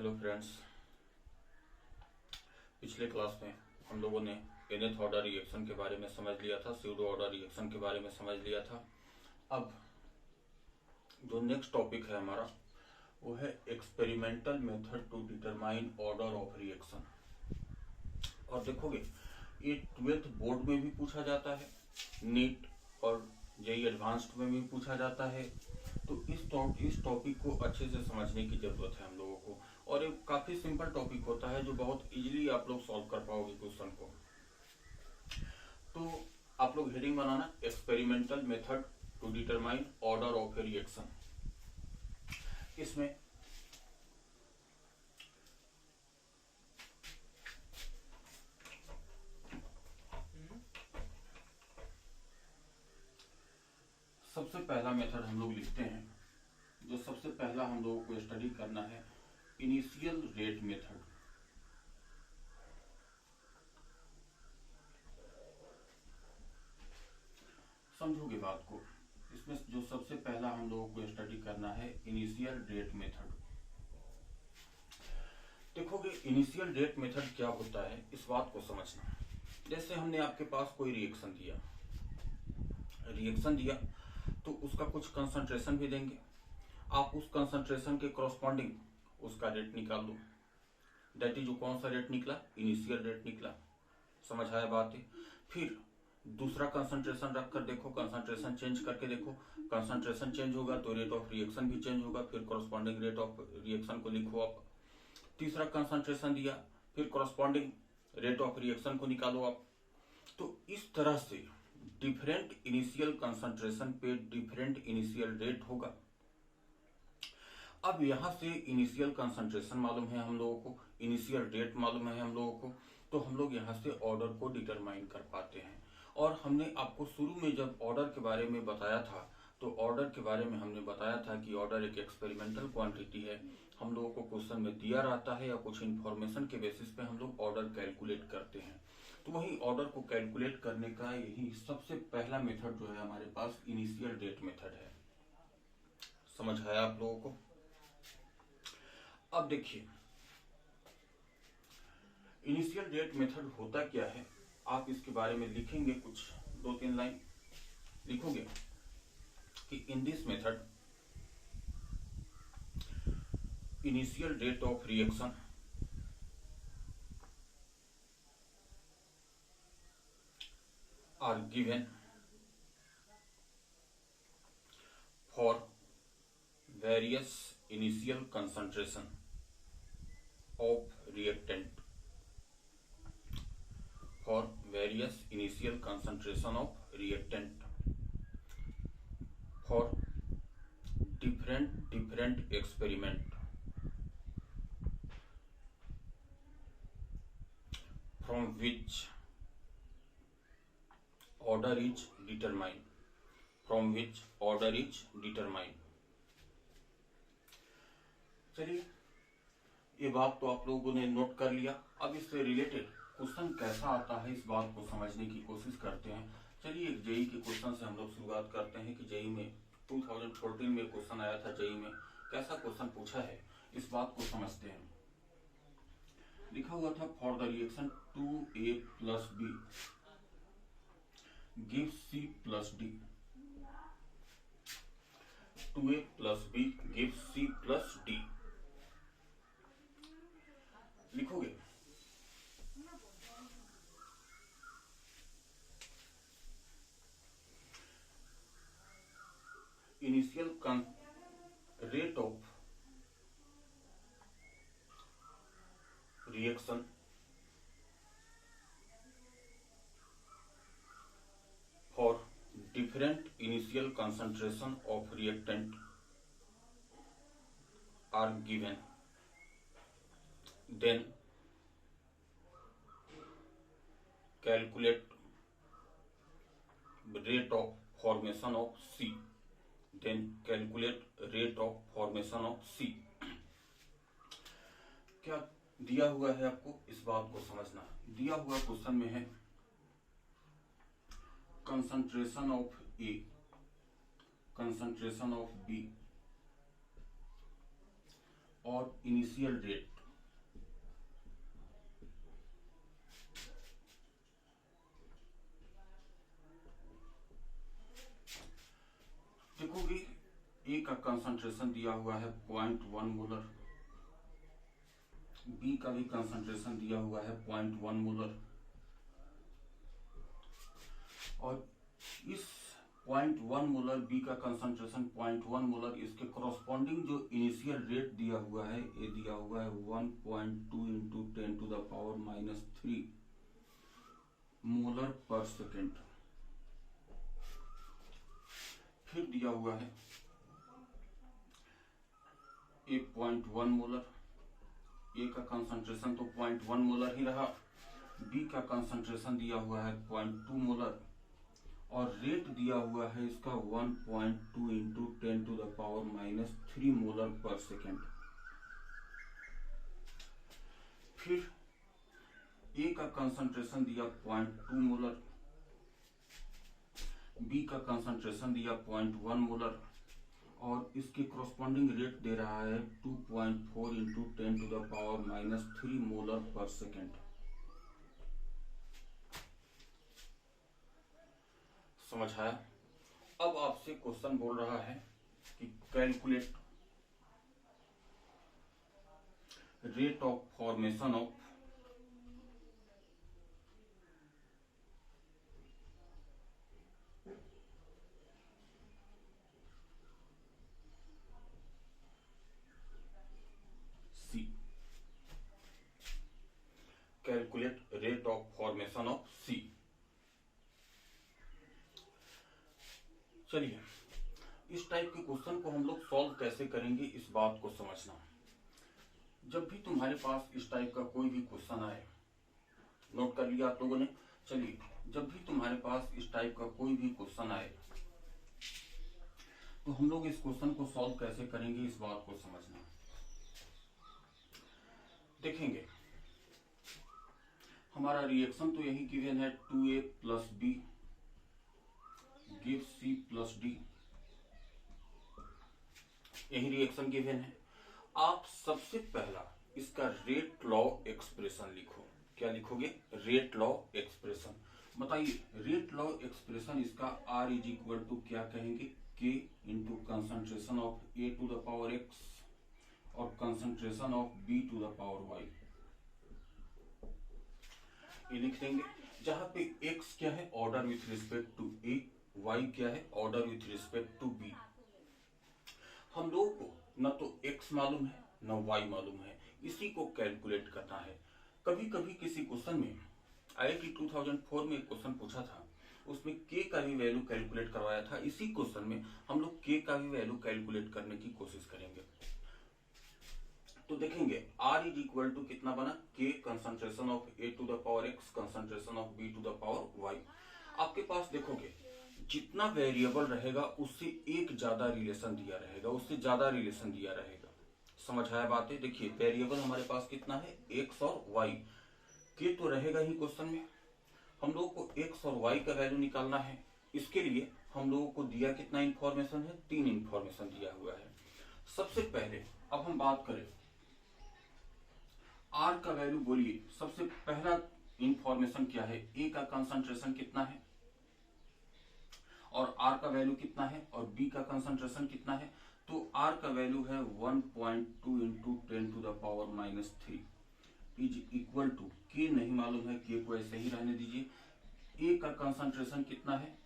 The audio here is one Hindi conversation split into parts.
हेलो फ्रेंड्स, पिछले क्लास में हम लोगों ने nth ऑर्डर रिएक्शन के बारे में समझ लिया था, स्यूडो ऑर्डर रिएक्शन के बारे में समझ लिया था। अब जो नेक्स्ट टॉपिक है हमारा वो है experimental method to determine order of reaction. और देखोगे ये 12th बोर्ड में भी पूछा जाता है, नीट और जेई एडवांस्ड में भी पूछा जाता है। तो इस टॉपिक को अच्छे से समझने की जरूरत है हम लोगों को, और ये काफी सिंपल टॉपिक होता है जो बहुत इजीली आप लोग सॉल्व कर पाओगे क्वेश्चन को। तो आप लोग हेडिंग बनाना, experimental method to determine order of a reaction. इसमें सबसे पहला मेथड हम लोग लिखते हैं, जो सबसे पहला हम लोगों को स्टडी करना है, इनिशियल रेट मेथड। समझोगे बात को। इसमें जो सबसे पहला हम लोगों को स्टडी करना है इनिशियल रेट मेथड। देखोगे इनिशियल रेट मेथड क्या होता है, इस बात को समझना। जैसे हमने आपके पास कोई रिएक्शन दिया तो उसका कुछ कंसंट्रेशन भी देंगे, आप उस कंसंट्रेशन के कॉरस्पॉन्डिंग उसका रेट निकाल लो। दैट इज जो कौन सा रेट निकला, इनिशियल रेट निकला। समझ आया बात है। फिर दूसरा कंसंट्रेशन रखकर देखो, कंसंट्रेशन चेंज करके देखो, कंसंट्रेशन चेंज होगा तो रेट ऑफ रिएक्शन भी चेंज होगा, फिर कॉरस्पॉन्डिंग रेट ऑफ रिएक्शन को लिखो आप। तीसरा कंसंट्रेशन दिया, फिर कॉरस्पॉन्डिंग रेट ऑफ रिएक्शन को निकालो आप। तो इस तरह से डिफरेंट इनिशियल कंसंट्रेशन पे डिफरेंट इनिशियल रेट होगा। अब यहां से इनिशियल कंसंट्रेशन मालूम है हम लोगों को, इनिशियल रेट मालूम है हम लोगों को, तो हम लोग यहां से ऑर्डर को डिटरमाइन कर पाते हैं। और हमने आपको शुरू में जब ऑर्डर के बारे में बताया था, तो ऑर्डर के बारे में हमने बताया था कि ऑर्डर एक एक्सपेरिमेंटल क्वांटिटी है। हम लोगों को क्वेश्चन में दिया रहता है या कुछ इंफॉर्मेशन के बेसिस पे हम लोग ऑर्डर कैलकुलेट करते हैं। तो वही ऑर्डर को कैलकुलेट करने का यही सबसे पहला मेथड जो है हमारे पास इनिशियल रेट मेथड है। समझ आया आप लोगों को। अब देखिए इनिशियल रेट मेथड होता क्या है, आप इसके बारे में लिखेंगे, कुछ 2-3 लाइन लिखोगे कि in this method initial rate of reaction are given for various initial concentration of reactant, for various initial concentration of reactant, for different experiment from which order is determined, from which order is determined। चलिए ये बात तो आप लोगों ने नोट कर लिया। अब इससे रिलेटेड क्वेश्चन कैसा आता है इस बात को समझने की कोशिश करते हैं। चलिए एक जेई के क्वेश्चन से हम लोग शुरुआत करते हैं कि जेई में 2014 में क्वेश्चन आया था, जेई में कैसा क्वेश्चन पूछा है इस बात को समझते हैं। लिखा हुआ था for the reaction 2A + B gives C + D, 2A + B gives C + D। लिखोगे initial rate of reaction for different initial concentration of reactant are given, then calculate rate of formation of C, then calculate rate of formation of C। क्या दिया हुआ है आपको, इस बात को समझना। दिया हुआ क्वेश्चन में है concentration of A, concentration of B और इनिशियल रेट कंसंट्रेशन दिया हुआ है 0.1 मोलर, बी का भी कंसंट्रेशन दिया हुआ है 0.1 मोलर, और इस 0.1 मोलर बी का कंसंट्रेशन 0.1 मोलर, इसके कॉरस्पॉन्डिंग जो इनिशियल रेट दिया हुआ है ये दिया हुआ है 1.2 into 10 to the power -3 molar per second. फिर दिया हुआ है ए 0.1 मोलर, ए का कंसंट्रेशन तो 0.1 मोलर ही रहा, बी का कंसंट्रेशन दिया हुआ है 0.2 मोलर और रेट दिया हुआ है इसका 1.2 into 10 to the power -3 molar per second. फिर ए का कंसंट्रेशन दिया 0.2 मोलर, बी का कंसंट्रेशन दिया 0.1 मोलर और इसके कॉरस्पॉन्डिंग रेट दे रहा है 2.4 into 10 to the power -3 molar per second. समझ आया? अब आपसे क्वेश्चन बोल रहा है कि calculate rate of formation of C, calculate rate of formation of C. चलिए, इस टाइप के क्वेश्चन को हम लोग सॉल्व कैसे करेंगे इस बात को समझना। जब भी तुम्हारे पास इस टाइप का कोई भी क्वेश्चन आए, नोट कर लिया आप लोगों ने? चलिए, जब भी तुम्हारे पास इस टाइप का कोई भी क्वेश्चन आए तो हम लोग इस क्वेश्चन को सॉल्व कैसे करेंगे इस बात को समझना। देखेंगे, हमारा रिएक्शन तो यही गिवन है 2a plus B give C plus D, यही रिएक्शन गिवन है। आप सबसे पहला इसका रेट लॉ एक्सप्रेशन लिखो। क्या लिखोगे? Rate law expression. बताइए, रेट लॉ एक्सप्रेशन इसका R इज इक्वल टू क्या कहेंगे? K into concentration of A to the power X और concentration of B to the power Y, ये लिख देंगे। जहां पे X क्या है? Order with respect to A, Y क्या है? Order with respect to B। हम लोगों को न तो X मालूम है न Y मालूम है, इसी को कैलकुलेट करना है। कभी कभी किसी क्वेश्चन में IIT 2004 में एक क्वेश्चन पूछा था, उसमें K का भी वैल्यू कैलकुलेट करवाया था। इसी क्वेश्चन में हम लोग K का भी वैल्यू कैलकुलेट करने की कोशिश करेंगे। तो देखेंगे R इज इक्वल टू कितना बना? K concentration of A to the power X concentration of B to the power Y। आपके पास देखोगे जितना वेरिएबल रहेगा उससे एक ज्यादा रिलेशन दिया रहेगा, उससे ज्यादा रिलेशन दिया रहेगा। समझ आया बातें? देखिए, वेरिएबल हमारे पास कितना है? X और Y। K तो रहेगा ही क्वेश्चन में, हम लोगों को X और Y का वैल्यू निकालना है। इसके लिए हम लोगों को दिया कितना इंफॉर्मेशन है? 3 इंफॉर्मेशन दिया हुआ है। सबसे पहले अब हम बात करें R का वैल्यू, बोलिए सबसे पहला इंफॉर्मेशन क्या है? A का कंसंट्रेशन कितना है और R का वैल्यू कितना है और B का कंसंट्रेशन कितना है? तो R का वैल्यू है 1.2 into 10 to the power -3 is equal to, K नहीं मालूम है, K को ऐसे ही रहने दीजिए। A का कंसंट्रेशन कितना है?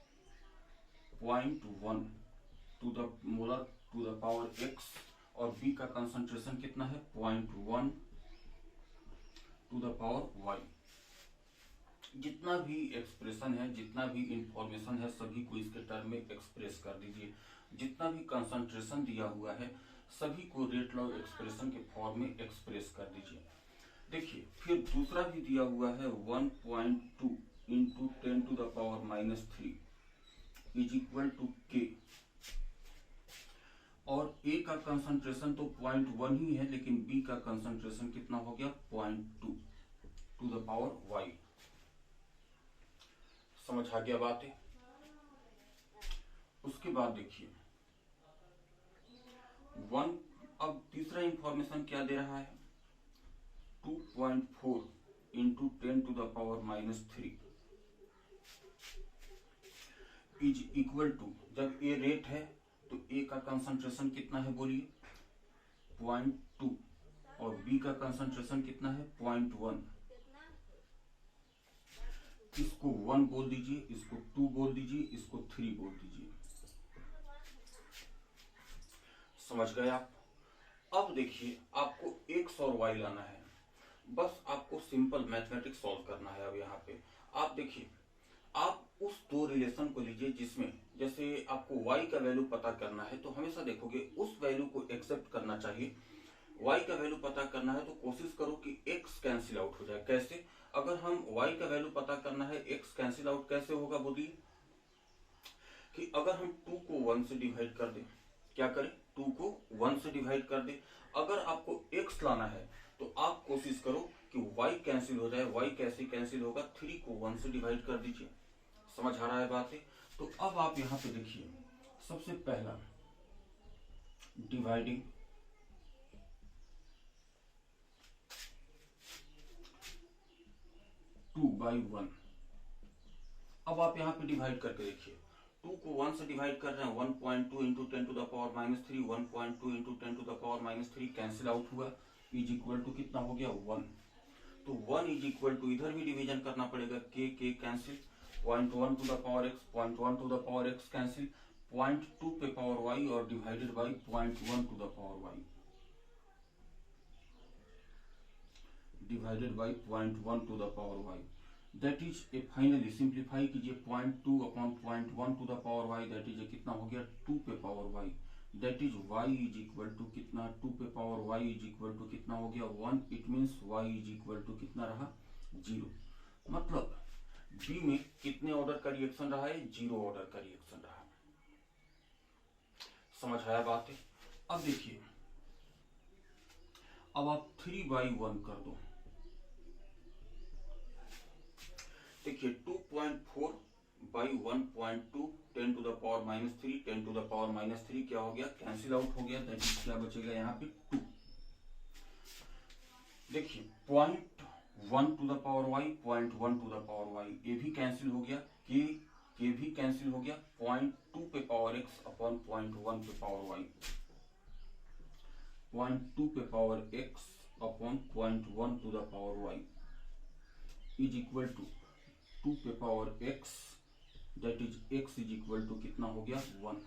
0.1 to the molar to the power X और B का कंसंट्रेशन कितना है? 0.1 टू द पावर Y। जितना भी एक्सप्रेशन है, जितना भी इंफॉर्मेशन है, सभी को इसके टर्म में एक्सप्रेस कर दीजिए। जितना भी कंसंट्रेशन दिया हुआ है सभी को रेट लॉ एक्सप्रेशन के फॉर्म में एक्सप्रेस कर दीजिए। देखिए, फिर दूसरा भी दिया हुआ है 1.2 into 10 to the power -3 is equal to K और A का कंसंट्रेशन तो 0.1 ही है, लेकिन B का कंसंट्रेशन कितना हो गया? 0.2 टू द पावर Y। समझ आ गया बातें? उसके बाद देखिए 1, अब तीसरा इंफॉर्मेशन क्या दे रहा है? 2.4 into 10 to the power -3 is equal to, जब ये रेट है तो ए का कंसंट्रेशन कितना है बोलिए 0.2 और बी का कंसंट्रेशन कितना है 0.1। इसको 1 बोल दीजिए, इसको 2 बोल दीजिए, इसको 3 बोल दीजिए। समझ गए आप? अब देखिए आपको x और y लाना है, बस आपको सिंपल मैथमेटिक्स सॉल्व करना है। अब यहाँ पे आप देखिए, आप उस दो रिलेशन को लीजिए जिसमें जैसे आपको y का वैल्यू पता करना है, तो हमेशा देखोगे उस वैल्यू को एक्सेप्ट करना चाहिए। y का वैल्यू पता करना है तो कोशिश करो कि x कैंसिल आउट हो जाए। कैसे? अगर हम y का वैल्यू पता करना है, x कैंसिल आउट कैसे होगा बोलिए? कि अगर हम 2 को 1 से डिवाइड कर दें, क्या करें 2 को 1 से डिवाइड कर दें। अगर आपको x लाना है तो आप कोशिश करो कि y कैंसिल हो जाए। y कैसे कैंसिल होगा? 3 को 1 से डिवाइड कर दीजिए। समझ आ रहा है बात है? तो अब आप यहां पे देखिए, सबसे पहला डिवाइडिंग 2 by 1। अब आप यहाँ पे डिवाइड करके देखिए, 2 को 1 से डिवाइड कर रहे हैं, 1.2 into 10 to the power minus 3, 1.2 into 10 to the power minus 3 cancel out हुआ, इज इक्वल टू कितना हो गया 1। तो 1 इज इक्वल टू, इधर भी डिवीजन करना पड़ेगा, के cancel, 0.1 to the power x, 0.1 to the power x cancel, 0.2 पे पावर y और divided by 0.1 to the power y, divided by 0.1 to the power y। That is a, finally simplify कीजिए, 0.2 upon 0.1 to the power y, that is कितना हो गया 2 पे power y। That is y is equal to कितना, 2 पे power y is equal to कितना हो गया 1। It means y is equal to कितना रहा 0। मतलब b में कितने ऑर्डर का रिएक्शन रहा है? 0 ऑर्डर का रिएक्शन रहा। समझ आया बात है? अब देखिए, अब आप 3/1 कर दो। देखिए 2.4 by 1.2, 10 to the power minus 3, 10 to the power minus 3 क्या हो गया? कैंसिल आउट हो गया। दैट इज क्या बचेगा यहाँ पे 2। देखिए 0.1 to the power y, 0.1 to the power y, ये भी कैंसिल हो गया, के भी कैंसिल हो गया, 0.2 पे पावर x अपॉन 0.1 पे पावर y, 0.2 पे power x upon 0.1 to the power y is equal to 2 पे power x, that is x is equal to कितना हो गया 1।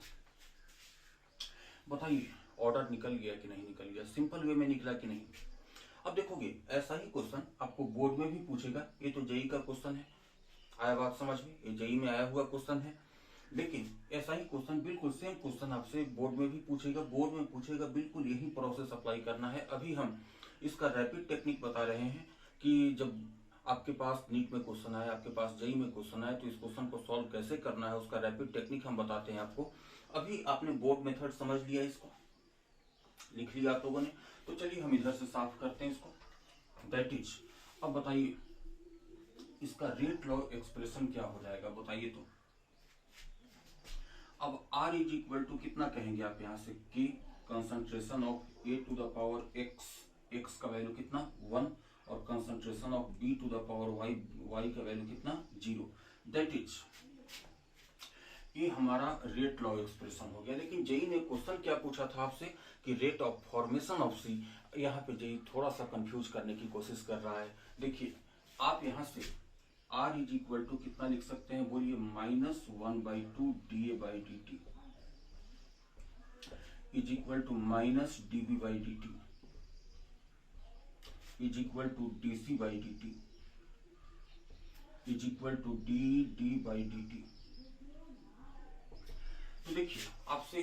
बताइए ऑर्डर निकल गया कि नहीं निकल गया? सिंपल वे में निकला कि नहीं? अब देखोगे ऐसा ही क्वेश्चन आपको बोर्ड में भी पूछेगा। ये तो जेई का क्वेश्चन है, आया बात समझ में? ये जेई में आया हुआ क्वेश्चन है, लेकिन ऐसा ही क्वेश्चन, बिल्कुल सेम क्वेश्चन आपसे बोर्ड में भी पूछेगा। बोर्ड में पूछेगा, बिल्कुल यही प्रोसेस अप्लाई करना है। अभी हम इसका रैपिड टेक्निक बता रहे हैं कि जब आपके पास नीट में क्वेश्चन आए, आपके पास जेई में क्वेश्चन आए, तो इस क्वेश्चन को सॉल्व कैसे करना है, उसका रैपिड टेक्निक हम बताते हैं आपको। अभी आपने बोर्ड मेथड समझ लिया, इसको लिख लिया आप लोगों ने, तो चलिए हम इधर से साफ करते हैं इसको। दैट इज, अब बताइए इसका रेट लॉ एक्सप्रेशन क्या हो जाएगा बताइए। तो अब R इज इक्वल टू कितना कहेंगे आप यहाँ से, कि concentration of A to the power x का वैल्यू कितना 1 और concentration of B to the power y का वैल्यू कितना 0। दैट इज, ये हमारा रेट लॉ एक्सप्रेशन हो गया। लेकिन जेई ने क्वेश्चन क्या पूछा था आपसे कि रेट ऑफ फॉर्मेशन ऑफ सी। यहाँ पे जेई थोड़ा सा कंफ्यूज करने की कोशिश कर रहा है। देखिए आप यहाँ से R इज इक्वल टू कितना लिख सकते हैं बोलिए, -1/2 dA/dt is equal to -dB/dt is equal to dC/dt is equal to dD/dt। तो देखिए आपसे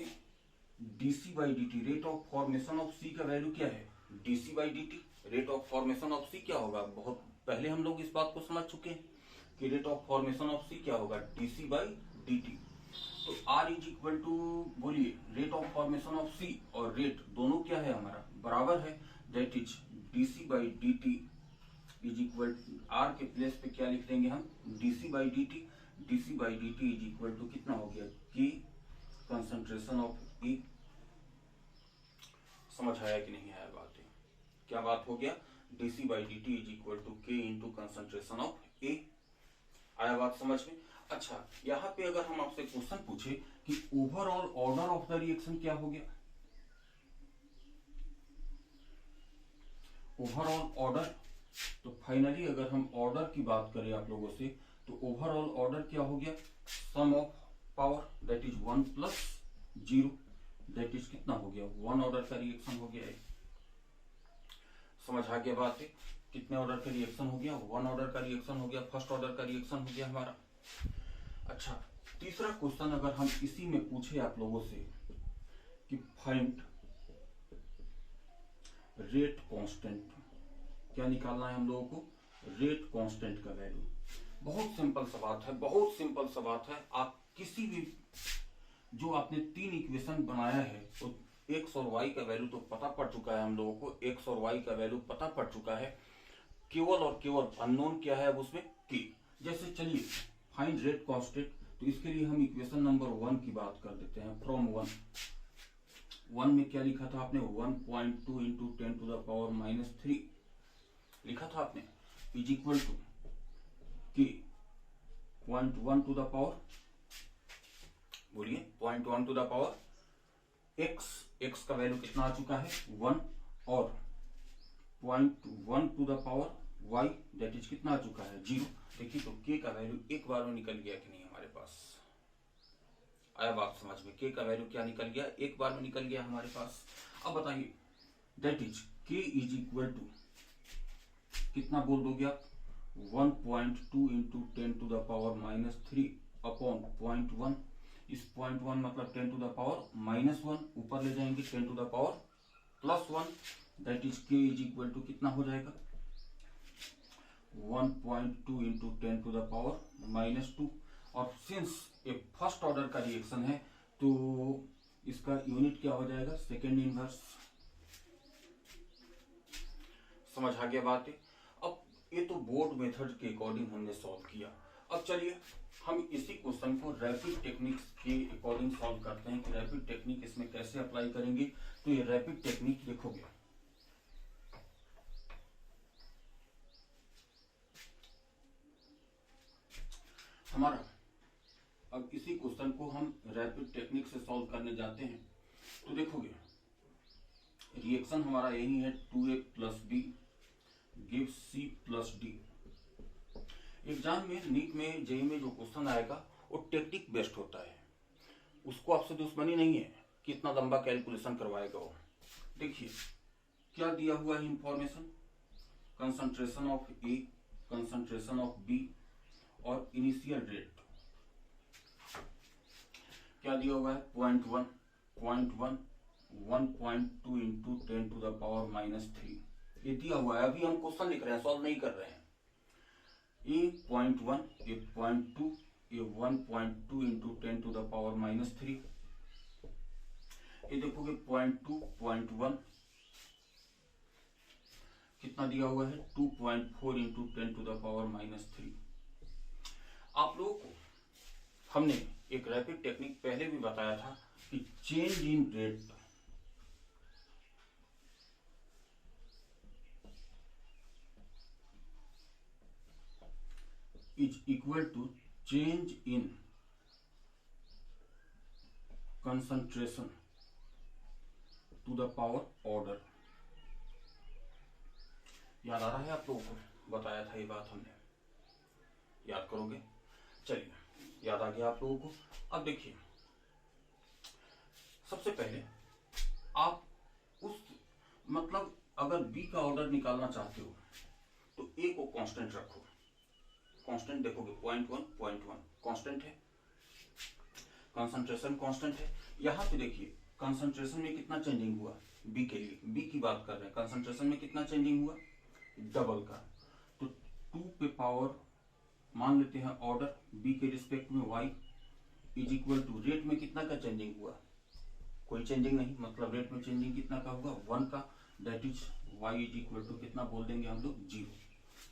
dC/dt, rate of formation of C का वैल्यू क्या है, dC/dt। Rate of formation of C क्या होगा, बहुत पहले हम लोग इस बात को समझ चुके हैं कि rate of formation of C क्या होगा, dC/dt। तो R इज इक्वल टू बोलिए, rate of formation of C और रेट दोनों क्या है हमारा बराबर है। That is dC/dt is equal to, R के प्लेस पे क्या लिख देंगे हम, dC/dt। dC/dt is equal to कितना हो गया, कि कंसंट्रेशन ऑफ E। समझ आया कि नहीं आया बात है? क्या बात हो गया, dC/dt is equal to K into concentration of A। आया बात समझ में? अच्छा, यहाँ पे अगर हम आपसे क्वेश्चन पूछे कि overall order of the reaction क्या हो गया, ओवरऑल ऑर्डर। तो फाइनली अगर हम ऑर्डर की बात करें आप लोगों से, तो ओवरऑल ऑर्डर क्या हो गया, sum of power that is 1 plus 0 that is कितना हो गया, 1 ऑर्डर का रिएक्शन हो गया है। समझ आ गया बात है, कितने ऑर्डर का रिएक्शन हो गया, 1 ऑर्डर का रिएक्शन हो गया, फर्स्ट ऑर्डर का रिएक्शन हो गया हमारा। अच्छा, तीसरा क्वेश्चन अगर हम इसी में पूछे आप लोगों से कि फाइंड रेट कांस्टेंट, क्या निकालना है हम लोगों को, रेट कांस्टेंट का वैल्यू। बहुत सिंपल सा बात है, बहुत सिंपल सा बात है। आप किसी भी जो आपने 3 इक्वेशन बनाया है तो एक्स और वाई का वैल्यू तो पता पड़ चुका है हम लोगों को, एक्स और वाई का वैल्यू पता पड़ चुका है, केवल और केवल अननोन क्या है अब उसमें के। जैसे चलिए फाइंड रेट कांस्टेंट, तो इसके लिए हम इक्वेशन नंबर 1 की बात कर देते हैं। फ्रॉम 1 में क्या लिखा था आपने, 1.2 इंटू 10 टू द पावर -3 लिखा था आपने, इज इक्वल टू के 0.1 टू द पावर, बोलिए 0.1 टू द पावर एक्स का वैल्यू कितना आ चुका है 1, और 0.1 to the power y that is कितना आ चुका है 0। देखिए तो के का वैल्यू एक बार में निकल गया कि नहीं हमारे पास, आया बात समझ में, के का वैल्यू क्या निकल गया, एक बार में निकल गया हमारे पास। अब बताइए that is K is equal to कितना बोल दोगे आप, 1.2 into 10 to the power -3 upon 0.1, इस 0.1 मतलब 10 टू द पावर -1, ऊपर ले जाएंगे 10 to the power +1 that is K is equal to कितना हो जाएगा 1.2 इंटू 10 टू द पावर -2। और सिंस ये फर्स्ट ऑर्डर का रिएक्शन है तो इसका यूनिट क्या हो जाएगा, सेकेंड इनवर्स। समझ आ गया बात है। अब ये तो बोर्ड मेथड के अकॉर्डिंग हमने सॉल्व किया। अब चलिए हम इसी क्वेश्चन को रैपिड टेक्निक्स के अकॉर्डिंग सॉल्व करते हैं कि रैपिड टेक्निक इसमें कैसे अप्लाई करेंगे। तो ये रैपिड टेक्निक देखोगे, हमारा अब इसी क्वेश्चन को हम रैपिड टेक्निक से सॉल्व करने जाते हैं। तो देखोगे रिएक्शन हमारा यही है 2a + b gives c + d। Exam में नीट में जेईई में जो क्वेश्चन आएगा वो टेक्निक बेस्ड होता है, उसको आपसे दुश्मनी नहीं है कि इतना लंबा कैलकुलेशन करवाएगा वो। देखिए क्या दिया हुआ है information, concentration of A, concentration of B और इनिशियल रेट क्या दिया हुआ है 0.1 1.2 इंटू 10 टू द पावर -3 ये दिया हुआ है। अभी हम क्वेश्चन लिख रहे हैं, सॉल्व नहीं कर रहे हैं। ये 0.1 ये 0.2 ये 1.2 इंटू 10 टू द पावर -3, ये देखोगे 0.2 0.1 कितना दिया हुआ है 2.4 इंटू 10 टू द पावर -3। आप लोगों को हमने एक रैपिड टेक्निक पहले भी बताया था कि change in rate is equal to change in concentration to the power order. याद आ रहा है आप लोगों को, बताया था ये बात हमने, याद करोगे। चलिए याद आ गया आप लोगों को। अब देखिए सबसे पहले आप उस मतलब अगर बी का ऑर्डर निकालना चाहते हो तो ए को कांस्टेंट रखो, कांस्टेंट देखोगे 0.1 कांस्टेंट है, कंसंट्रेशन कांस्टेंट है। यहां पे देखिए कंसंट्रेशन में कितना चेंजिंग हुआ बी के लिए, बी की बात कर रहे हैं, कंसंट्रेशन में कितना चेंजिंग हुआ डबल का, तो 2 पे पावर मान लेते हैं ऑर्डर बी के रिस्पेक्ट में y is equal to rate में कितना का चेंजिंग हुआ, कोई चेंजिंग नहीं, मतलब रेट में चेंजिंग कितना का हुआ 1 का, that is y is equal to कितना बोल देंगे हम लोग 0।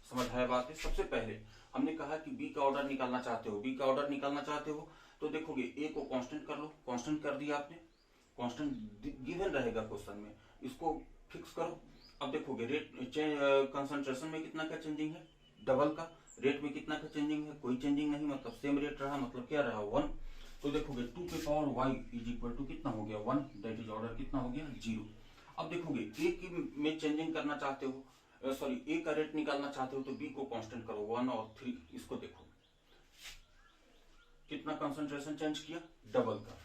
समझ आया बात है। सबसे पहले हमने कहा कि बी का ऑर्डर निकालना चाहते हो, बी का ऑर्डर निकालना चाहते हो तो देखोगे ए को कांस्टेंट कर लो, कांस्टेंट कर दिया आपने, कांस्टेंट गिवन रहेगा क्वेश्चन में, इसको फिक्स करो। अब देखोगे रेट कंसंट्रेशन में कितना का चेंजिंग है डबल का, रेट में कितना का चेंजिंग है कोई चेंजिंग नहीं, मतलब सेम रेट रहा, मतलब क्या रहा 1। तो देखोगे 2 के power y is equal to कितना हो गया 1, दैट इज ऑर्डर कितना हो गया 0। अब देखोगे a की में चेंजिंग करना चाहते हो, सॉरी a का रेट निकालना चाहते हो तो b को कांस्टेंट करो 1 और 3। इसको देखो कितना कंसंट्रेशन चेंज किया, डबल का।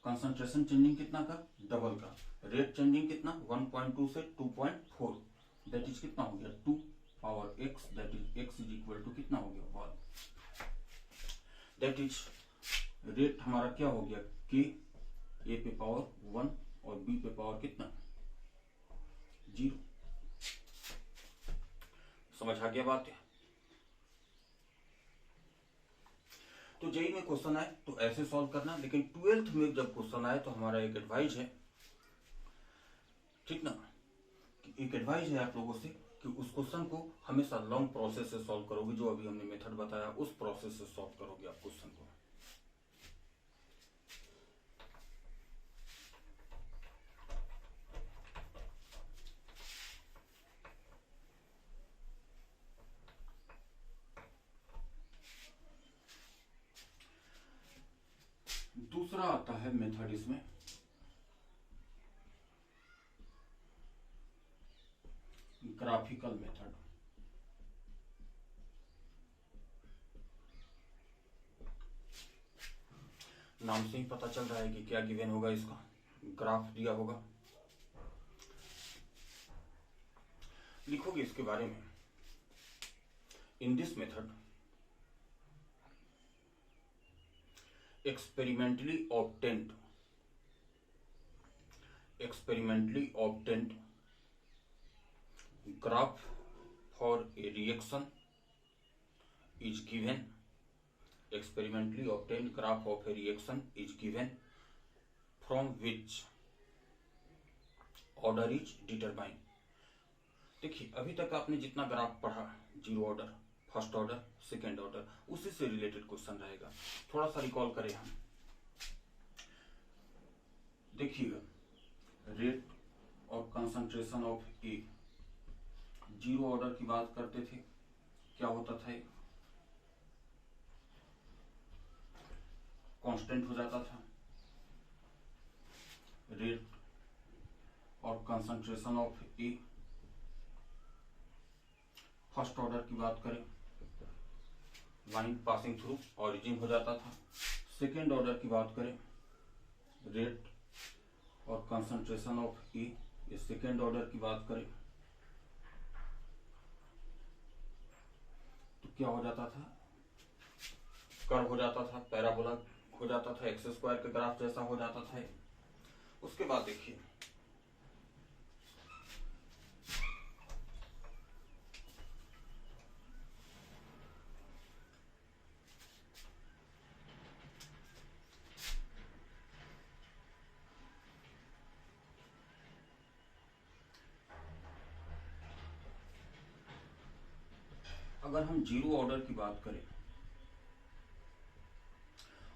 कंसंट्रेशन चेंजिंग कितना का, डबल का। रेट चेंजिंग कितना 1.2 से 2.4, दैट इज कितना हो गया 2 power x, that is x is equal to कितना हो गया 1। दैट इज रेट हमारा क्या हो गया k, a पे पावर 1 और b पे पावर कितना 0। समझ आ गया बात है। तो जेई में क्वेश्चन आए तो ऐसे सॉल्व करना, लेकिन 12th में जब क्वेश्चन आए तो हमारा एक एडवाइस है, ठीक ना, एक एडवाइस है आप लोगों से कि उस क्वेश्चन को हमेशा लॉन्ग प्रोसेस से सॉल्व करोगे, जो अभी हमने मेथड बताया उस प्रोसेस से सॉल्व करोगे आप क्वेश्चन को। दूसरा आता है मेथड इसमें, ग्राफिकल मेथड। नाम से ही पता चल रहा है कि क्या गिवन होगा, इसका ग्राफ दिया होगा। लिखोगे इसके बारे में, in this method experimentally obtained graph for a reaction is given. Experimentally obtained graph of a reaction is given from which order is determined. देखिए अभी तक आपने जितना ग्राफ पढ़ा, zero order, first order, second order, उसी से रिलेटेड क्वेश्चन रहेगा। थोड़ा सा रिकॉल करें हम। देखिएगा, रेट और concentration of A, zero order की बात करते थे, क्या होता था, कांस्टेंट हो जाता था। रेट और concentration of A, first order की बात करें, लाइन पासिंग थ्रू ऑरिजिन हो जाता था। सेकेंड ऑर्डर की बात करें, रेट और कंसंट्रेशन ऑफ ए, ये सेकेंड ऑर्डर की बात करें तो क्या हो जाता था, कर्व हो जाता था, पैराबोला हो जाता था, एक्स स्क्वायर के ग्राफ जैसा हो जाता था। उसके बाद देखिए अगर हम जीरो ऑर्डर की बात करें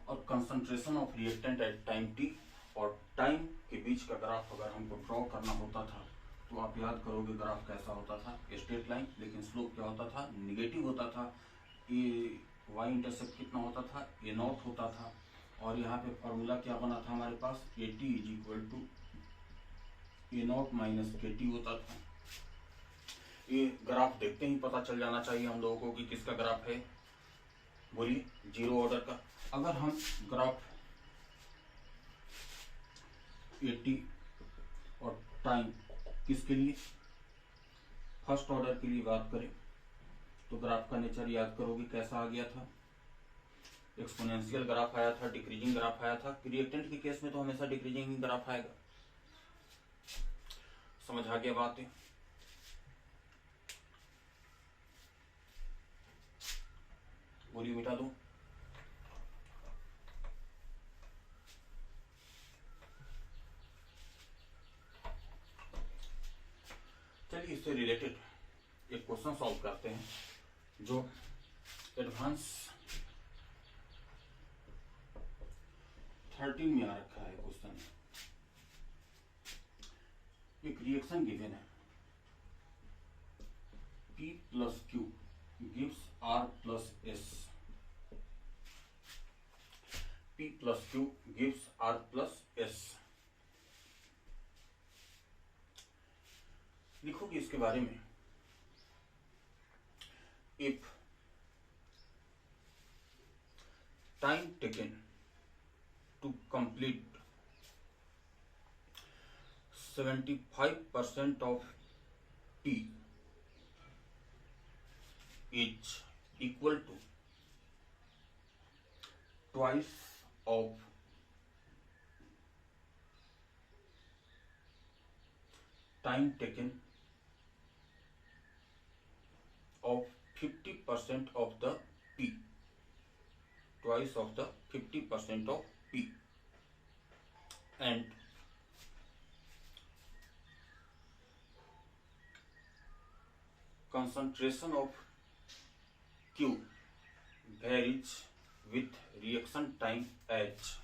और concentration of reactant at time T और टाइम के बीच का ग्राफ अगर हमको ड्रॉ करना होता था तो आप याद करोगे ग्राफ कैसा होता था, स्ट्रेट लाइन, लेकिन स्लोप क्या होता था, निगेटिव होता था। ये वाई इंटरसेप्ट कितना होता था, ए नॉट होता था। और यहाँ पे फॉर्मूला क्या बना था हमारे पास, A T is equal to A naught minus K T होता था। ये ग्राफ देखते ही पता चल जाना चाहिए हम लोगों को कि किसका ग्राफ है, बोलिए, जीरो ऑर्डर का। अगर हम ग्राफ एटी और टाइम किसके लिए, फर्स्ट ऑर्डर के लिए बात करें तो ग्राफ का नेचर याद करोगे कैसा आ गया था, एक्सपोनेंशियल ग्राफ आया था, डिक्रीजिंग ग्राफ आया था। रिएक्टेंट के केस में तो हमेशा डिक्रीजिंग ग्राफ आएगा। समझ आ गया बात है। बोलिए, मिटा दूं? चलिए इससे रिलेटेड एक क्वेश्चन सॉल्व करते हैं जो एडवांस 13 में आ रखा है क्वेश्चन। एक रिएक्शन गिवन है, P plus Q gives R plus S P plus Q gives R plus S। लिखोगे इसके बारे में, if time taken to complete 75% of P is equal to twice of time taken of 50% of the P, twice of the 50% of P, and concentration of Q varies with reaction time H।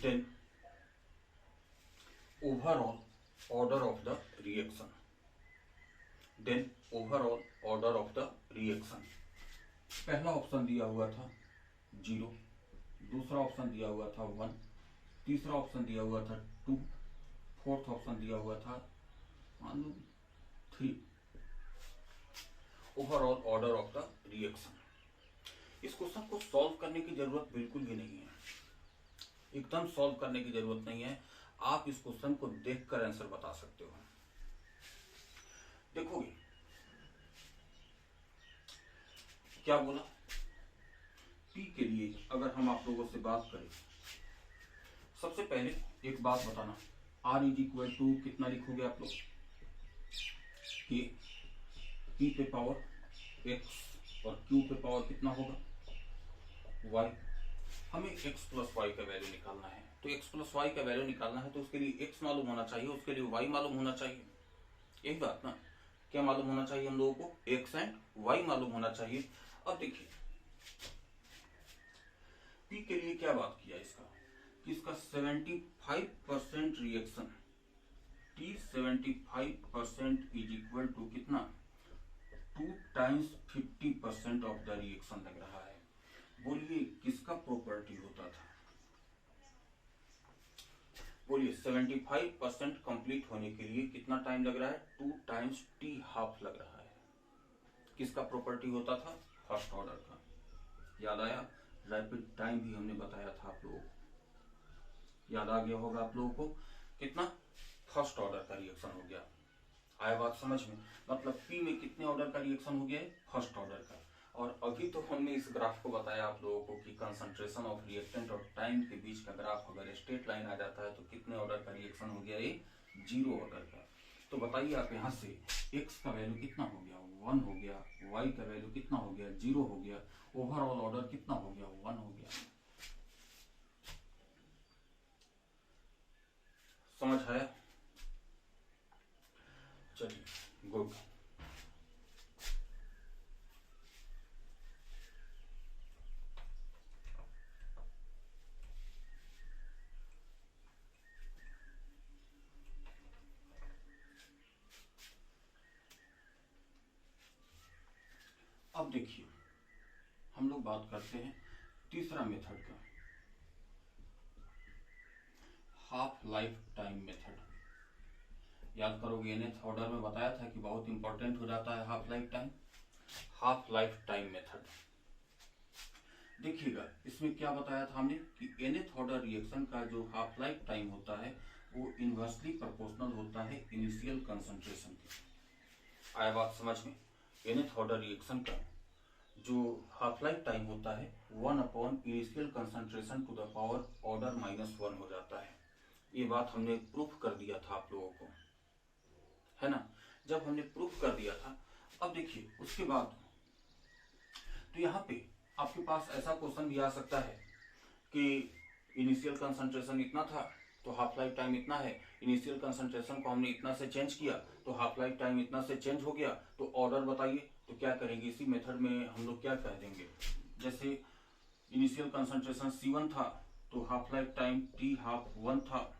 Then overall order of the reaction, then overall order of the reaction, पहला ऑप्शन दिया हुआ था 0, दूसरा ऑप्शन दिया हुआ था 1, तीसरा ऑप्शन दिया हुआ था 2, फोर्थ ऑप्शन दिया हुआ था मान लो 3। Overall order of the reaction. इस क्वेश्चन को सॉल्व करने की जरूरत बिल्कुल भी नहीं है, एकदम सॉल्व करने की जरूरत नहीं है। आप इस क्वेश्चन को देखकर आंसर बता सकते हो। देखोगे क्या बोला, पी के लिए अगर हम आप लोगों से बात करें, सबसे पहले एक बात बताना, आर इज इक्वल टू कितना लिखोगे आप लोग, के पी पे पावर एक्स और क्यू पे पावर कितना होगा वाई। हमें x प्लस वाई का वैल्यू निकालना है, तो x प्लस वाई का वैल्यू निकालना है तो उसके लिए x मालूम होना चाहिए, उसके लिए y मालूम होना चाहिए। यही बात ना, क्या मालूम होना चाहिए हम लोगों को, x एंड y मालूम होना चाहिए। अब देखिए p के लिए क्या बात किया इसका, कि इसका 75% reaction, t 75% is equal to कितना, 2 टाइम्स 50% ऑफ द रिएक्शन लग रहा है। बोलिए किसका प्रॉपर्टी होता था, बोलिए 75% कंप्लीट होने के लिए कितना टाइम लग रहा है, 2 टाइम्स t हाफ लग रहा है। किसका प्रॉपर्टी होता था, फर्स्ट ऑर्डर का। याद आया, रैपिड टाइम भी हमने बताया था आप लोगों को, याद आ गया होगा आप लोगों को, कितना फर्स्ट ऑर्डर का रिएक्शन हो गया। आया बात समझ में, मतलब P में कितने ऑर्डर का रिएक्शन हो गया है, फर्स्ट ऑर्डर का। और अभी तो हमने इस ग्राफ को बताया आप लोगों को कि कंसंट्रेशन ऑफ रिएक्टेंट और टाइम के बीच का ग्राफ अगर स्ट्रेट लाइन आ जाता है तो कितने ऑर्डर का रिएक्शन हो गया, ये 0 ऑर्डर का। तो बताइए आप यहाँ से x का वैल्यू कितना हो गया, 1 हो गया, y का वैल्यू कितना हो गया, 0 हो गया, ओवरऑल ऑर्डर कितना हो गया, 1 हो गया। समझ आया, चलिए गुड। अब देखिए हम लोग बात करते हैं तीसरा मेथड का, हाफ लाइफ टाइम मेथड। याद करोगे nth ऑर्डर में बताया था कि बहुत इंपॉर्टेंट हो जाता है half life time. Half life time method देखिएगा, इसमें क्या बताया था हमने कि nth ऑर्डर रिएक्शन का जो हाफ लाइफ टाइम होता है वो इनवर्सली प्रोपोर्शनल होता है इनिशियल कंसंट्रेशन के। आया बात समझ में, nth ऑर्डर रिएक्शन का जो हाफ लाइफ टाइम होता है 1 upon initial concentration to the power order -1 हो जाता है। ये बात हमने प्रूफ कर दिया था आप लोगों को, है ना। जब हमने प्रूफ कर दिया था, अब देखिए उसके बाद तो यहाँ पे आपके पास ऐसा क्वेश्चन भी आ सकता है कि इनिशियल कंसंट्रेशन इतना था तो हाफ लाइफ टाइम इतना है, इनिशियल कंसंट्रेशन को हमने इतना से चेंज किया तो हाफ लाइफ टाइम इतना से चेंज हो गया, तो ऑर्डर बताइए। तो क्या करेंगे, इसी मेथड में हम लोग क्या कह देंगे, जैसे इनिशियल कंसंट्रेशन C1 था तो हाफ लाइफ टाइम T12 था,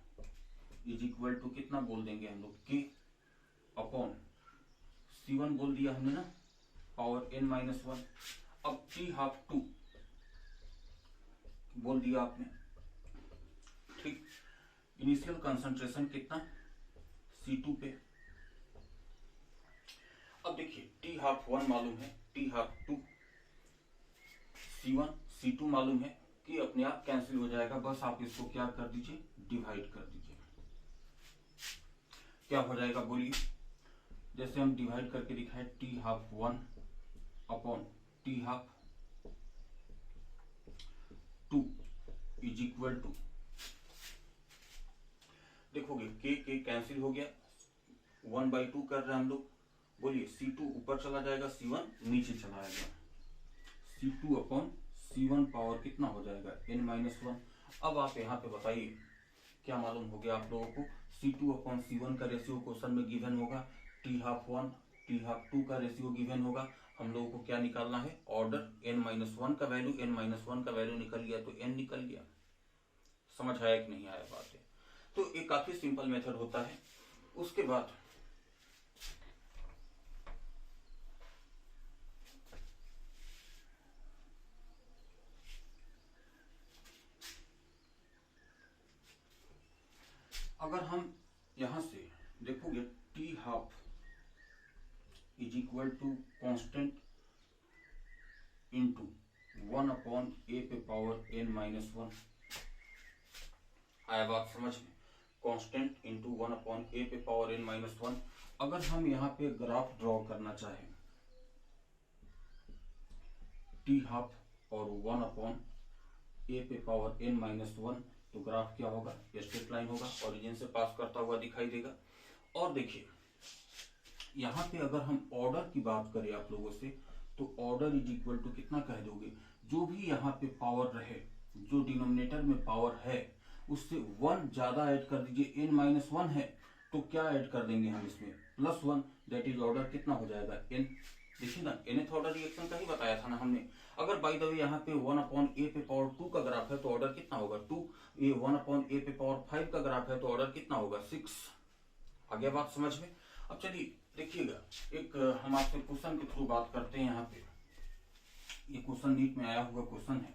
इज इक्वल टू कितना बोल देंगे हम लोग, K अपॉन C1 बोल दिया हमने ना, पावर n-1। अब T12 बोल दिया आपने, ठीक। इनिशियल कंसंट्रेशन कितना, C2 पे। अब देखिए T12 मालूम है, T12 C1 C2 मालूम है कि अपने आप कैंसिल हो जाएगा, बस आप इसको क्या कर दीजिए, डिवाइड कर दीजिए। क्या हो जाएगा बोलिए, जैसे हम डिवाइड करके दिखाए T12 upon T12 is equal to, देखोगे के कैंसिल हो गया, 1/2 कर रहे हैं हम लोग, बोलिए C2 ऊपर चला जाएगा, C1 नीचे चला आएगा, C2 अपॉन C1 पावर कितना हो जाएगा, n-1। अब आप यहाँ पे बताइए क्या मालूम हो गया आप लोगों को, C2 अपॉन C1 का रेशियो क्वेश्चन में गिवन होगा, T12 T12 का रेशियो गिवन होगा, हम लोगों को क्या निकालना है, ऑर्डर n-1 का वैल्यू, n-1 का वैल्यू निकल गया तो n निकल गया। समझ आया कि नहीं आया बात है। तो एक काफी सिंपल मेथड होता है। उसके बाद अगर हम यहां से देखोगे T12 is equal to constant into 1 upon A पे पावर n-1, आया बात समझ में, कांस्टेंट इंटू 1 अपॉन ए पे पावर n-1। अगर हम यहाँ पे ग्राफ ड्रॉ करना चाहें T12 और 1 अपॉन ए पे पावर n-1, तो ग्राफ क्या होगा, स्ट्रेट लाइन होगा, ओरिजिन से पास करता हुआ दिखाई देगा। और देखिए यहाँ पे अगर हम ऑर्डर की बात करें आप लोगों से, तो ऑर्डर इज इक्वल टू कितना कह दोगे, जो भी यहाँ पे पावर रहे, जो डिनोमिनेटर में पावर है उससे 1 ज्यादा ऐड कर दीजिए, n-1 है तो क्या ऐड कर देंगे हम इसमें, +1, दैट इज ऑर्डर कितना हो जाएगा, n। देखिए ना, nth ऑर्डर रिएक्शन का ही बताया था ना हमने। अगर बाय द वे यहाँ पे 1 अपॉन ए पे पावर 2 का ग्राफ है तो ऑर्डर कितना होगा, 2। ये 1 अपॉन ए पे पावर 5 का ग्राफ है तो ऑर्डर कितना होगा, 6। आ गया बात समझ में। अब चलिए देखिएगा, एक हम आपसे क्वेश्चन के थ्रू बात करते हैं। यहाँ पे ये क्वेश्चन नीट में आया हुआ क्वेश्चन है।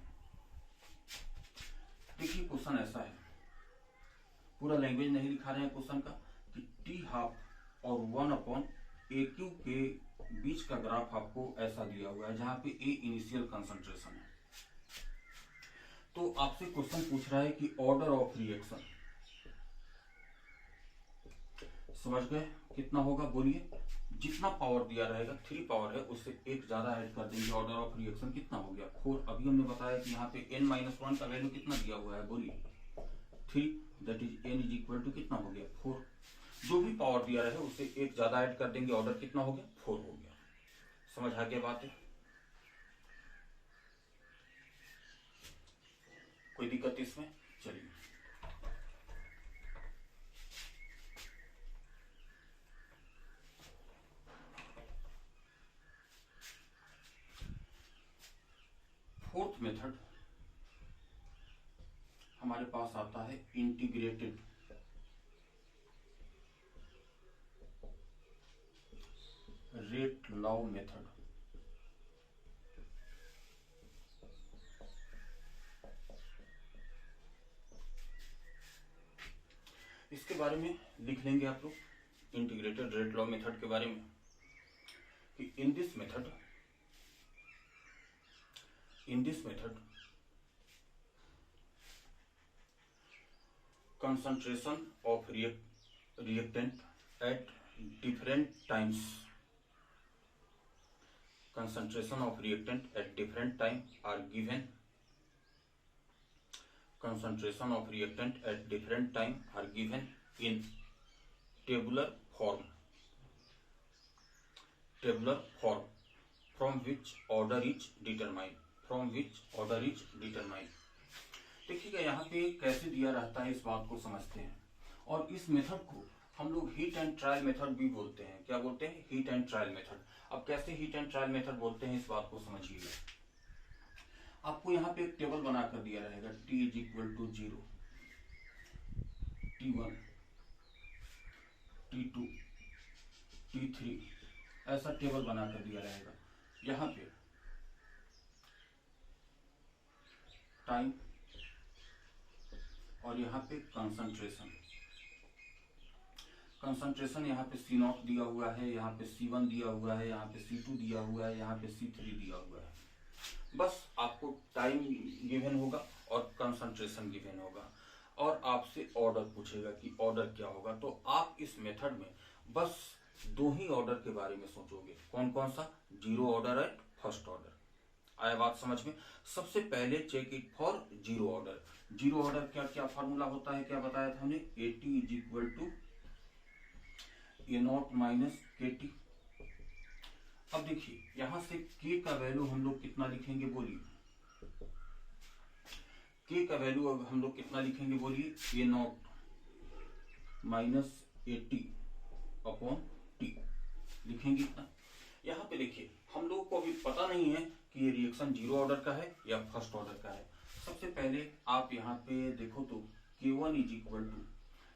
देखिए क्वेश्चन ऐसा है, पूरा लैंग्वेज नहीं दिखा रहे हैं क्वेश्चन का, कि T12 और 1 अपॉन AQ के बीच का ग्राफ आपको ऐसा दिया हुआ है, जहां पे A इनिशियल कंसंट्रेशन है। तो आपसे क्वेश्चन पूछ रहा है कि ऑर्डर ऑफ रिएक्शन, समझ गए कितना होगा, बोलिए। जितना पावर दिया रहेगा, 3 पावर है, उससे 1 ज्यादा ऐड कर देंगे, ऑर्डर ऑफ रिएक्शन कितना हो गया, 4। अभी हमने बताया कि यहाँ पे n-1 का वैल्यू कितना दिया हुआ है, बोलिए 3, that is n is equal to कितना हो गया, 4। जो भी पावर दिया रहे उससे 1 ज्यादा ऐड कर देंगे, ऑर्डर कितना हो गया, 4 हो गया। समझ आ गया बात है, कोई दिक्कत इसमें, चलिए। फोर्थ मेथड हमारे पास आता है इंटीग्रेटेड रेट लॉ मेथड। इसके बारे में लिख लेंगे आप लोग, इंटीग्रेटेड रेट लॉ मेथड के बारे में, कि in this method concentration of reactant at different times are given. Concentration of reactant at different time are given in tabular form from which order is determined. देखिएगा यहाँ पे कैसे दिया रहता है, इस बात को समझते हैं। और इस मेथड को हम लोग हीट एंड ट्रायल मेथड भी बोलते हैं। क्या बोलते हैं? Heat and trial method. अब कैसे हीट एंड ट्रायल मेथड बोलते हैं इस बात को समझिएगा। आपको यहाँ पे एक टेबल बनाकर दिया रहेगा, T is equal to 0, T1, T2, T3, ऐसा टेबल बनाकर दिया रहेगा। यहाँ पे टाइम और यहाँ पे कंसंट्रेशन। कंसंट्रेशन यहाँ पे C0 दिया हुआ है, यहाँ पे C1 दिया हुआ है, यहाँ पे C2 दिया हुआ है, यहाँ पे C3 दिया हुआ है। बस आपको टाइम गिवन होगा और कंसंट्रेशन गिवन होगा और आपसे ऑर्डर पूछेगा कि ऑर्डर क्या होगा। तो आप इस मेथड में बस दो ही ऑर्डर के बारे में सोचोगे। कौन कौन सा? Zero order and first order. आया बात समझ में? सबसे पहले check it for zero order. Zero order क्या क्या फॉर्मूला होता है, क्या बताया था हमने? AT is equal to A0 minus KT। अब देखिए यहां से K का वैल्यू हम लोग कितना लिखेंगे बोलिए? K का वैल्यू अब हम लोग कितना लिखेंगे बोलिए? A0 minus AT upon T लिखेंगे इतना। यहाँ पे देखिए हम लोगों को अभी पता नहीं है कि ये रिएक्शन जीरो ऑर्डर का है या फर्स्ट ऑर्डर का है। सबसे पहले आप यहाँ पे देखो तो K1 is equal to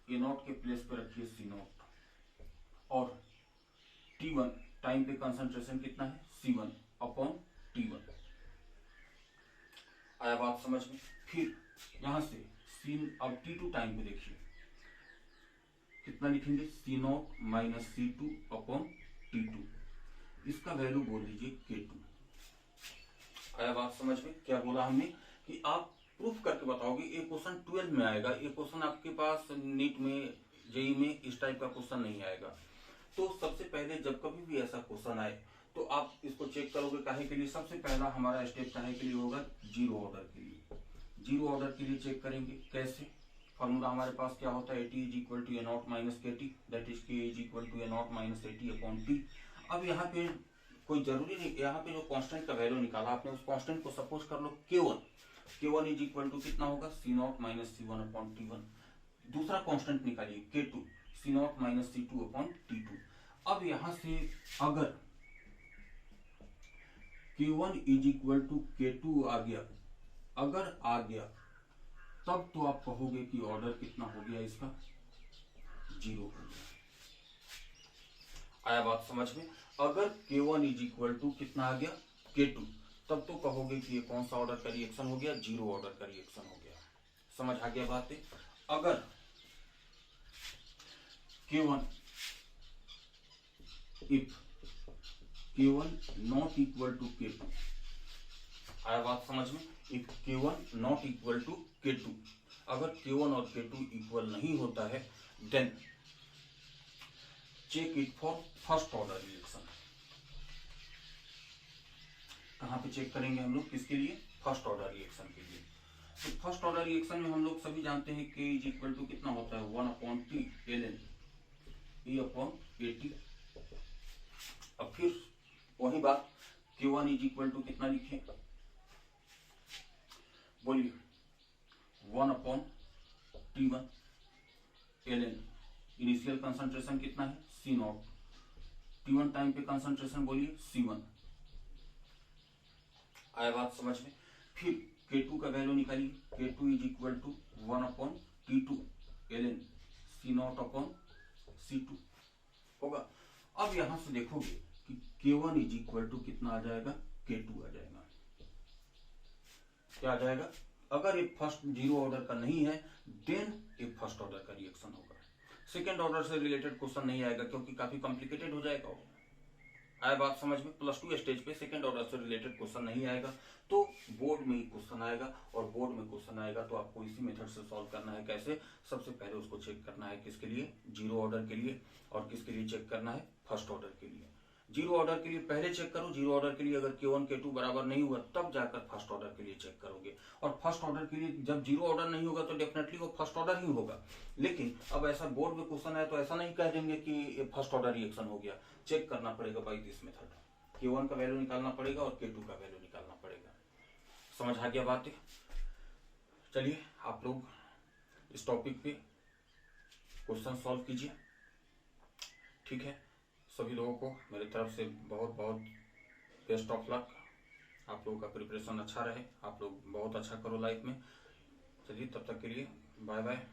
A0 के प्लेस पे रखिए C0 और T1 टाइम पे कंसंट्रेशन कितना है? C1 upon T1। आया बात समझ में? फिर यहां से अब T2 टाइम पे देखिए कितना लिखेंगे? C0 minus C2 upon T2। इसका वैल्यू बोल दीजिए K2। आया बात समझ में? क्या बोला हमने कि आप प्रूफ करके बताओगे। ये क्वेश्चन 12 में आएगा। ये क्वेश्चन आपके पास नीट में, जेई में इस टाइप का क्वेश्चन नहीं आएगा। तो सबसे पहले जब कभी भी ऐसा क्वेश्चन आए तो आप इसको चेक करोगे। काहे के लिए? सबसे पहला हमारा स्टेप काहे के लिए होगा? जीरो ऑर्डर के लिए। जीरो ऑर्डर के लिए चेक करेंगे। कैसे? फॉर्मूला हमारे पास क्या होता है? AT is equal to A0 minus KT, that is K is equal to A0 minus AT upon T। अब यहाँ पे कोई जरूरी नहीं, यहाँ पे जो कांस्टेंट का वैल्यू निकाला आपने उस कांस्टेंट को सपोज कर लो K1। K1 is equal to कितना होगा? C0 minus C1 upon T1। दूसरा कांस्टेंट निकालिए K2, C0 minus C2 upon T2। अब यहां से अगर K1 is equal to K2 आ गया, अगर आ गया तब तो आप कहोगे कि ऑर्डर कितना हो गया इसका? जीरो हो गया। आया बात समझ में? अगर K1 इज इक्वल टू कितना आ गया? K2, तब तो कहोगे कि ये कौन सा ऑर्डर का रिएक्शन हो गया? जीरो ऑर्डर का रिएक्शन हो गया। समझ आ गया बात है? अगर K1 if K1 not equal to K2, आया बात समझ में? if K1 not equal to K2, अगर K1 और K2 इक्वल नहीं होता है then check it for first order reaction. कहां पे चेक करेंगे हम लोग? किसके लिए? फर्स्ट ऑर्डर रिएक्शन के लिए। तो फर्स्ट ऑर्डर रिएक्शन में हम लोग सभी जानते हैं K इज इक्वल टू कितना होता है? 1 upon T ln E upon AT। अब फिर वही बात, Q1 इज इक्वल टू कितना लिखे बोलिए? 1 upon T1 ln initial concentration कितना है? C0। T1 टाइम पे कंसंट्रेशन बोलिए C1। आया बात समझ में? फिर K2 का वैल्यू निकालिए। K2 is equal to 1 upon T2 ln C0 अपॉन C2 होगा। अब यहां से देखोगे कि K1 इज इक्वल टू कितना आ जाएगा? K2 आ जाएगा। क्या आ जाएगा? अगर ये फर्स्ट जीरो ऑर्डर का नहीं है देन ये फर्स्ट ऑर्डर का रिएक्शन होगा। सेकेंड ऑर्डर से रिलेटेड क्वेश्चन नहीं आएगा क्योंकि काफी कॉम्प्लिकेटेड हो जाएगा वो। आया बात समझ में? +2 स्टेज पे सेकेंड ऑर्डर से रिलेटेड क्वेश्चन नहीं आएगा तो बोर्ड में ही क्वेश्चन आएगा। और बोर्ड में क्वेश्चन आएगा तो आपको इसी मेथड से सॉल्व करना है। कैसे? सबसे पहले उसको चेक करना है किसके लिए? जीरो ऑर्डर के लिए। और किसके लिए चेक करना है? फर्स्ट ऑर्डर के लिए। जीरो ऑर्डर के लिए पहले चेक करो। जीरो ऑर्डर के लिए अगर K1 K2 बराबर नहीं हुआ तब जाकर फर्स्ट ऑर्डर के लिए चेक करोगे। और फर्स्ट ऑर्डर के लिए जब जीरो ऑर्डर नहीं होगा तो डेफिनेटली वो फर्स्ट ऑर्डर ही होगा। लेकिन अब ऐसा बोर्ड में क्वेश्चन है तो ऐसा नहीं कह देंगे कि फर्स्ट ऑर्डर रिएक्शन हो गया। चेक करना पड़ेगा बाई दिस मेथड। K1 का वैल्यू निकालना पड़ेगा और K2 का वैल्यू निकालना पड़ेगा। समझ आ गया बात है? चलिए आप लोग इस टॉपिक पे क्वेश्चन सॉल्व कीजिए। ठीक है, सभी लोगों को मेरी तरफ से बहुत बहुत बेस्ट ऑफ लक। आप लोगों का प्रिपरेशन अच्छा रहे, आप लोग बहुत अच्छा करो लाइफ में। चलिए तब तक के लिए बाय बाय।